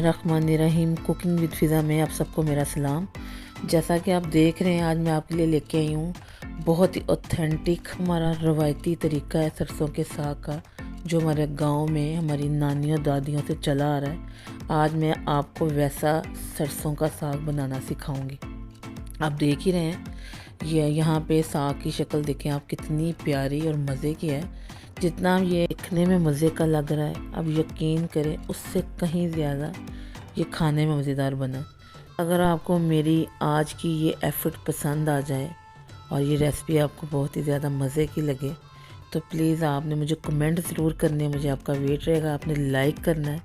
बिस्मिल्लाहिर्रहमानिर्रहीम। Cooking with फ़िज़ा में आप सबको मेरा सलाम। जैसा कि आप देख रहे हैं, आज मैं आपके लिए लेके आई हूँ बहुत ही ऑथेंटिक हमारा रवायती तरीका है सरसों के साग का, जो हमारे गांव में हमारी नानियों दादियों से चला आ रहा है। आज मैं आपको वैसा सरसों का साग बनाना सिखाऊंगी। आप देख ही रहे हैं, ये यहाँ पे साग की शक्ल देखें आप, कितनी प्यारी और मज़े की है। जितना ये दिखने में मज़े का लग रहा है, अब यकीन करें उससे कहीं ज़्यादा ये खाने में मज़ेदार बना। अगर आपको मेरी आज की ये एफ़र्ट पसंद आ जाए और ये रेसिपी आपको बहुत ही ज़्यादा मज़े की लगे, तो प्लीज़ आपने मुझे कमेंट ज़रूर करने, मुझे आपका वेट रहेगा। आपने लाइक करना है,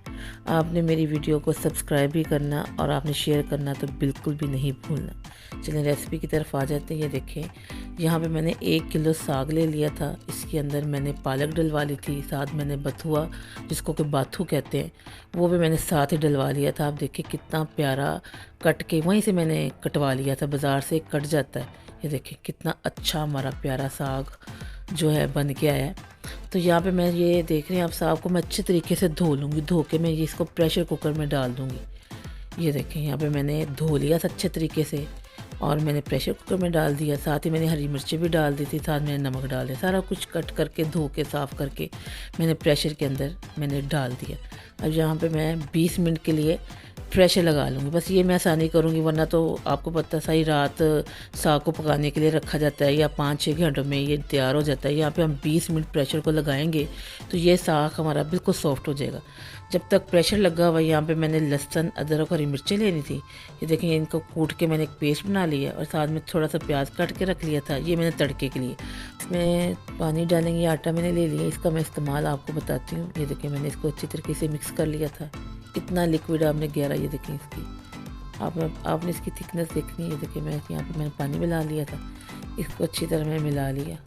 आपने मेरी वीडियो को सब्सक्राइब भी करना और आपने शेयर करना तो बिल्कुल भी नहीं भूलना। चलिए रेसिपी की तरफ आ जाते हैं। ये देखें, यहाँ पे मैंने 1 किलो साग ले लिया था। इसके अंदर मैंने पालक डलवा ली थी, साथ मैंने बथुआ जिसको कि बाथू कहते हैं वो भी मैंने साथ ही डलवा लिया था। आप देखिए कितना प्यारा कट के वहीं से मैंने कटवा लिया था, बाज़ार से कट जाता है। ये देखिए कितना अच्छा हमारा प्यारा साग जो है बन के आया है। तो यहाँ पे मैं ये देख रहे हैं, आप साग को मैं अच्छे तरीके से धो लूँगी। धो के मैं ये इसको प्रेशर कुकर में डाल दूँगी। ये देखें, यहाँ पे मैंने धो लिया अच्छे तरीके से और मैंने प्रेशर कुकर में डाल दिया। साथ ही मैंने हरी मिर्ची भी डाल दी थी, साथ मैंने नमक डाल दिया। सारा कुछ कट करके धो के साफ़ करके मैंने प्रेशर के अंदर मैंने डाल दिया। अब यहाँ पे मैं 20 मिनट के लिए प्रेशर लगा लूँगी। बस ये मैं आसानी करूँगी, वरना तो आपको पता सारी रात साग को पकाने के लिए रखा जाता है या 5-6 घंटों में ये तैयार हो जाता है। यहाँ पे हम 20 मिनट प्रेशर को लगाएंगे तो ये साग हमारा बिल्कुल सॉफ्ट हो जाएगा। जब तक प्रेशर लगा हुआ, यहाँ पे मैंने लहसुन अदरक हरी मिर्चें लेनी थी। ये देखें, इनको कूट के मैंने एक पेस्ट बना लिया और साथ में थोड़ा सा प्याज काट के रख लिया था। ये मैंने तड़के के लिए इसमें पानी डालेंगे। आटा मैंने ले लिया, इसका मैं इस्तेमाल आपको बताती हूँ। ये देखें, मैंने इसको अच्छी तरीके से मिक्स कर लिया था। इतना लिक्विड आपने गहरा, ये देखें इसकी आपने इसकी थिकनेस देखनी है। ये देखें, मैं यहाँ पे मैंने पानी मिला लिया था, इसको अच्छी तरह मैं मिला लिया।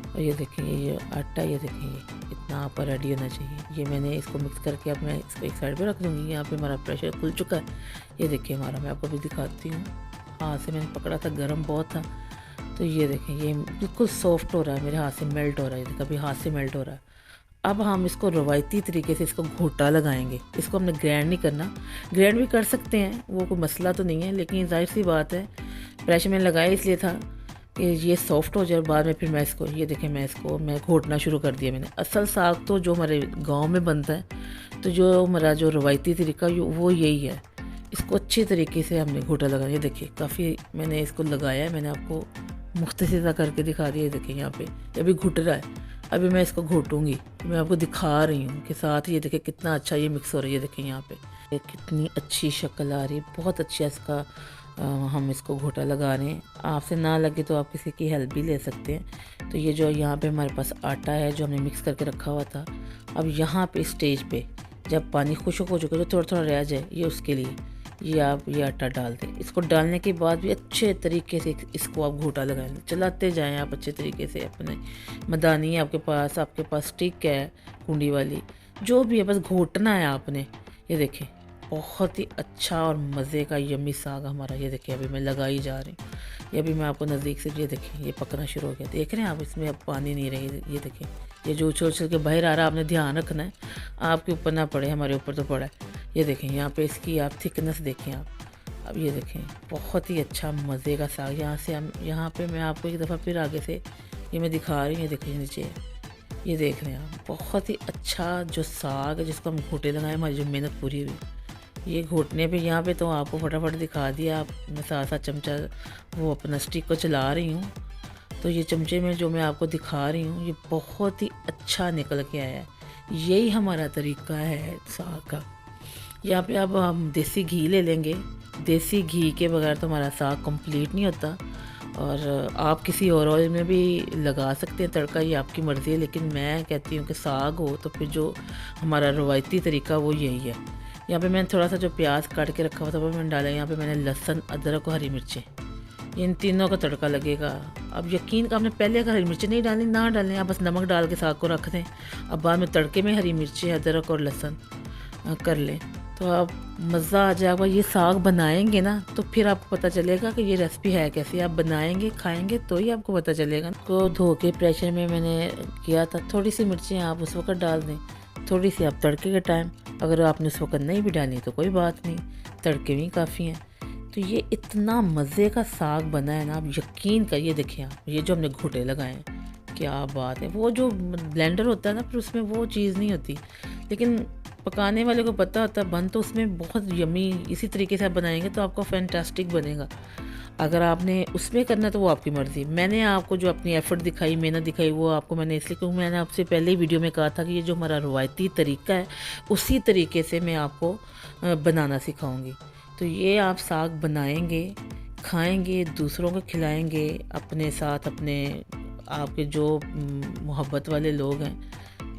और ये देखें, ये आटा, ये देखें ये इतना आपका रेडी होना चाहिए। ये मैंने इसको मिक्स करके अब मैं इसको एक साइड पे रख दूँगी। यहाँ पे हमारा प्रेशर खुल चुका है। ये देखिए हमारा, मैं आपको भी दिखाती हूँ। हाथ से मैंने पकड़ा था, गर्म बहुत था। तो ये देखें, ये बिल्कुल सॉफ्ट हो रहा है, मेरे हाथ से मेल्ट हो रहा है। ये कभी हाथ से मेल्ट हो रहा है। अब हम इसको रवायती तरीके से इसको घोटा लगाएंगे। इसको हमने ग्राइंड नहीं करना, ग्राइंड भी कर सकते हैं, वो कोई मसला तो नहीं है, लेकिन जाहिर सी बात है प्रेशर में लगाया इसलिए था कि ये सॉफ्ट हो जाए। बाद में फिर मैं इसको, ये देखें, मैं घोटना शुरू कर दिया मैंने। असल साग तो जो हमारे गांव में बनता है, तो जो हमारा जो रवायती तरीका वो यही है। इसको अच्छी तरीके से हमने घोटा लगाया। ये देखिए काफ़ी मैंने इसको लगाया है, मैंने आपको मुख्तसर करके दिखा दिया। ये देखिए यहाँ पे अभी घुट रहा है। अभी मैं इसको घोटूंगी, मैं आपको दिखा रही हूँ कि साथ ही ये देखिए कितना अच्छा ये मिक्स हो रहा है। ये देखिए यहाँ पे ये कितनी अच्छी शक्ल आ रही है, बहुत अच्छा इसका हम इसको घोटा लगा रहे हैं। आपसे ना लगे तो आप किसी की हेल्प भी ले सकते हैं। तो ये जो यहाँ पे हमारे पास आटा है जो हमने मिक्स करके रखा हुआ था, अब यहाँ पे स्टेज पे जब पानी खुश्क हो चुका है, जो थोड़ा थोड़ा रह जाए, ये उसके लिए ये आप ये आटा डाल दें। इसको डालने के बाद भी अच्छे तरीके से इसको आप घोटा लगाएं, चलाते जाएं आप अच्छे तरीके से। अपने मदानी आपके पास स्टिक है, कुंडी वाली, जो भी है, बस घोटना है आपने। ये देखें बहुत ही अच्छा और मज़े का यम्मी साग हमारा। ये देखें अभी मैं लगाई जा रही हूँ। ये अभी मैं आपको नज़दीक से, ये देखें ये पकना शुरू हो गया। देख रहे हैं आप, इसमें अब पानी नहीं रही। ये देखें, ये जो उछल उछल के बाहर आ रहा है, आपने ध्यान रखना है आपके ऊपर ना पड़े, हमारे ऊपर तो पड़ा है। ये देखें यहाँ पे इसकी आप थिकनेस देखें आप। अब ये देखें बहुत ही अच्छा मज़े का साग। यहाँ पे मैं आपको एक दफ़ा फिर आगे से ये मैं दिखा रही हूँ। ये देखिए नीचे, ये देख रहे हैं आप, बहुत ही अच्छा जो साग है जिसको हम घोटे लगाए, हमारी जो मेहनत पूरी हुई ये घोटने पे। यहाँ पे तो आपको फटाफट दिखा दिया। आप मैं साथ चमचा वो अपना स्टिक को चला रही हूँ, तो ये चमचे में जो मैं आपको दिखा रही हूँ, ये बहुत ही अच्छा निकल के आया है। यही हमारा तरीका है साग का। यहाँ पे अब हम देसी घी ले लेंगे। देसी घी के बगैर तो हमारा साग कंप्लीट नहीं होता। और आप किसी और ऑयल में भी लगा सकते हैं तड़का, ये आपकी मर्ज़ी है, लेकिन मैं कहती हूँ कि साग हो तो फिर जो हमारा रवायती तरीका वो यही है। यहाँ पे मैंने थोड़ा सा जो प्याज काट के रखा हुआ था वो मैंने डाला। यहाँ पे मैंने लहसुन अदरक और हरी मिर्चें, इन तीनों का तड़का लगेगा। अब यकीन का आपने पहले अगर हरी मिर्ची नहीं डालनी ना डालें, आप बस नमक डाल के साग को रख दें। अब बाद में तड़के में हरी मिर्ची अदरक और लहसुन कर लें, तो आप मज़ा आ जाएगा। ये साग बनाएंगे ना तो फिर आपको पता चलेगा कि ये रेसिपी है कैसी। आप बनाएंगे खाएंगे तो ही आपको पता चलेगा। को धो के प्रेशर में मैंने किया था। थोड़ी सी मिर्चें आप उस वक्त डाल दें, थोड़ी सी आप तड़के के टाइम, अगर आपने उस वक्त नहीं भी डाली तो कोई बात नहीं, तड़के भी काफ़ी हैं। तो ये इतना मज़े का साग बना है ना, आप यकीन करिए। देखिए आप, ये जो हमने घुटे लगाए हैं, क्या बात है। वो जो ब्लेंडर होता है ना, फिर उसमें वो चीज़ नहीं होती, लेकिन पकाने वाले को पता होता है, बन तो उसमें बहुत यमी इसी तरीके से आप बनाएंगे तो आपका फैंटास्टिक बनेगा। अगर आपने उसमें करना है तो वो आपकी मर्ज़ी। मैंने आपको जो अपनी एफ़र्ट दिखाई, मेहनत दिखाई, वो आपको मैंने इसलिए, क्योंकि मैंने आपसे पहले ही वीडियो में कहा था कि ये जो हमारा रवायती तरीका है, उसी तरीके से मैं आपको बनाना सिखाऊंगी। तो ये आप साग बनाएंगे, खाएंगे, दूसरों को खिलाएंगे, अपने साथ अपने आपके जो मोहब्बत वाले लोग हैं,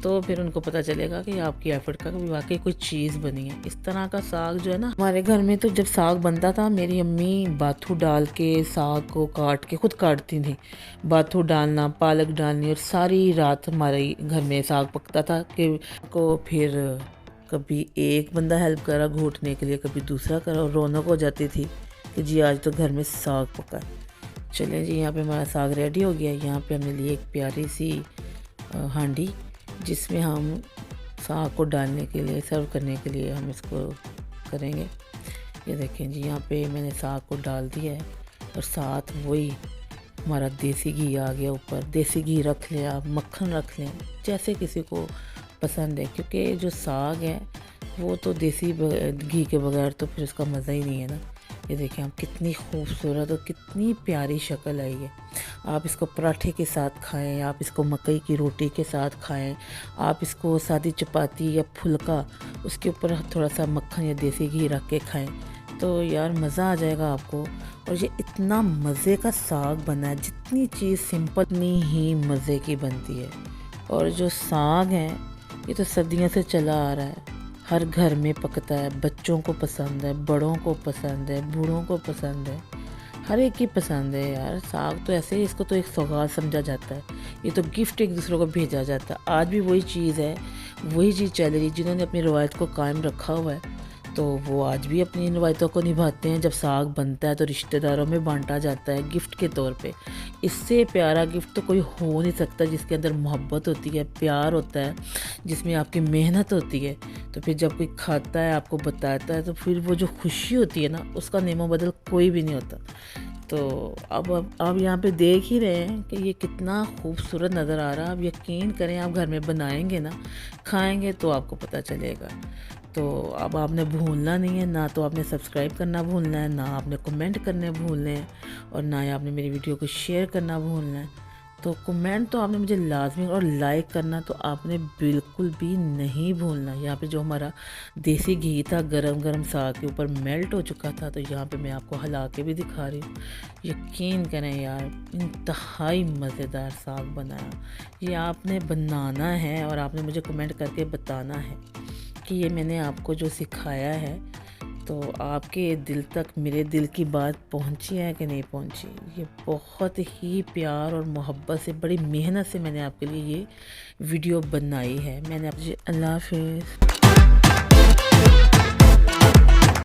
तो फिर उनको पता चलेगा कि आपकी एफर्ट का भी वाकई कोई चीज़ बनी है। इस तरह का साग जो है ना, हमारे घर में तो जब साग बनता था, मेरी अम्मी बाथू डाल के साग को काट के खुद काटती थी। बाथू डालना, पालक डालनी, और सारी रात हमारे घर में साग पकता था कि को फिर कभी एक बंदा हेल्प करा घोटने के लिए, कभी दूसरा करा, और रौनक हो जाती थी कि जी आज तो घर में साग पका है। चलें जी, यहाँ पे हमारा साग रेडी हो गया। यहाँ पे हमने लिए एक प्यारी सी हांडी, जिसमें हम साग को डालने के लिए, सर्व करने के लिए हम इसको करेंगे। ये देखें जी, यहाँ पे मैंने साग को डाल दिया है, और साथ वही हमारा देसी घी आ गया ऊपर। देसी घी रख लें आप, मक्खन रख लें, जैसे किसी को पसंद है, क्योंकि जो साग है वो तो देसी घी के बगैर तो फिर उसका मज़ा ही नहीं है ना। ये देखें आप, कितनी खूबसूरत और कितनी प्यारी शक्ल आई है। आप इसको पराठे के साथ खाएं, आप इसको मकई की रोटी के साथ खाएं, आप इसको सादी चपाती या फुल्का, उसके ऊपर थोड़ा सा मक्खन या देसी घी रख के खाएं, तो यार मज़ा आ जाएगा आपको। और ये इतना मज़े का साग बना है, जितनी चीज़ सिंपल उतनी ही मज़े की बनती है। और जो साग है ये तो सदियों से चला आ रहा है, हर घर में पकता है, बच्चों को पसंद है, बड़ों को पसंद है, बूढ़ों को पसंद है, हर एक की पसंद है यार। साग तो ऐसे ही, इसको तो एक सौगात समझा जाता है, ये तो गिफ्ट एक दूसरे को भेजा जाता है। आज भी वही चीज़ है, वही चीज़ चल रही। जिन्होंने अपनी रवायत को कायम रखा हुआ है, तो वो आज भी अपनी रवायतों को निभाते हैं। जब साग बनता है तो रिश्तेदारों में बांटा जाता है गिफ्ट के तौर पे। इससे प्यारा गिफ्ट तो कोई हो नहीं सकता, जिसके अंदर मोहब्बत होती है, प्यार होता है, जिसमें आपकी मेहनत होती है। तो फिर जब कोई खाता है, आपको बताता है, तो फिर वो जो खुशी होती है ना, उसका नेमो बदल कोई भी नहीं होता। तो अब यहाँ पे देख ही रहे हैं कि ये कितना खूबसूरत नज़र आ रहा है। आप यकीन करें, आप घर में बनाएंगे ना, खाएंगे, तो आपको पता चलेगा। तो अब आपने भूलना नहीं है, ना तो आपने सब्सक्राइब करना भूलना है, ना आपने कमेंट करने भूलने हैं, और ना ही आपने मेरी वीडियो को शेयर करना भूलना है। तो कमेंट तो आपने मुझे लाजमी, और लाइक करना तो आपने बिल्कुल भी नहीं भूलना। यहाँ पे जो हमारा देसी घी था गरम गरम साग के ऊपर मेल्ट हो चुका था, तो यहाँ पे मैं आपको हिला के भी दिखा रही हूँ। यकीन करें यार, इंतहाई मज़ेदार साग बनाया। ये आपने बनाना है, और आपने मुझे कमेंट करके बताना है कि ये मैंने आपको जो सिखाया है, तो आपके दिल तक मेरे दिल की बात पहुंची है कि नहीं पहुंची। ये बहुत ही प्यार और मोहब्बत से, बड़ी मेहनत से मैंने आपके लिए ये वीडियो बनाई है। मैंने आपसे, अल्लाह हाफ़िज़।